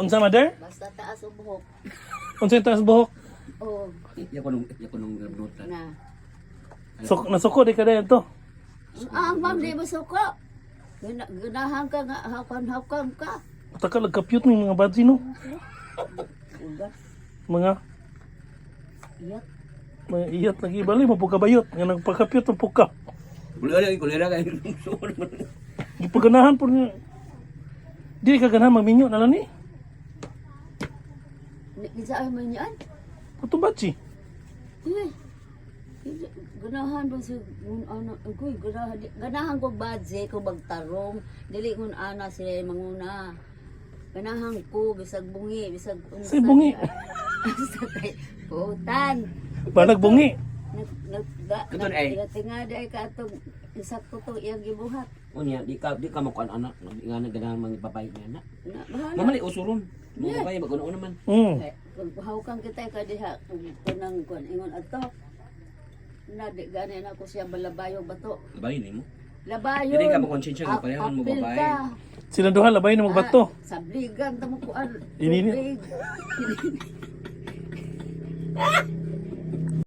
Unsa mother? Basta taas ang buhok. Unsa yung taas buhok? O, Ya ko nung nutan. na. Nasuko di ka dayon to. Ang ma'am, di masuko. Ganahan ka nga, hakan ka. Taka nagka-cute ng mga badzi no. Ugas, Mga iyak. iyat lagi bali mo puka bayot nga nagpaka-cute ang puka. Kulera kay suon man. Gipaganahan po niya. Di ka ganahan magminyo na lang ni. Isa ay man yan. Ato badzi. Eh, ganahan ba si ano, agoy, ganahan ko badze ko magtarong, dili kun ana sila manguna. Ganahan ko bisag bungi, bisag Say bungi. Sa kay putan. Ba nagbungi. Katon ay. Tingada ay ka atong isakto to iyang gibuhat. Unya di ka mo kan anak, nga ganahan mga babae nga anak. Na bahala. Mamali usuron. Mga babae maguno naman. Kung hawkan kita ka diha kunang kun ingon ato. Na di gani na ko siya balabayo bato. Babae nimo. Labayo. Dili ka mo konsensya nga parehan mo Apil babae. ka. Sila duha labay na magbato. Sabligan tamo ko an. Ini- tubig.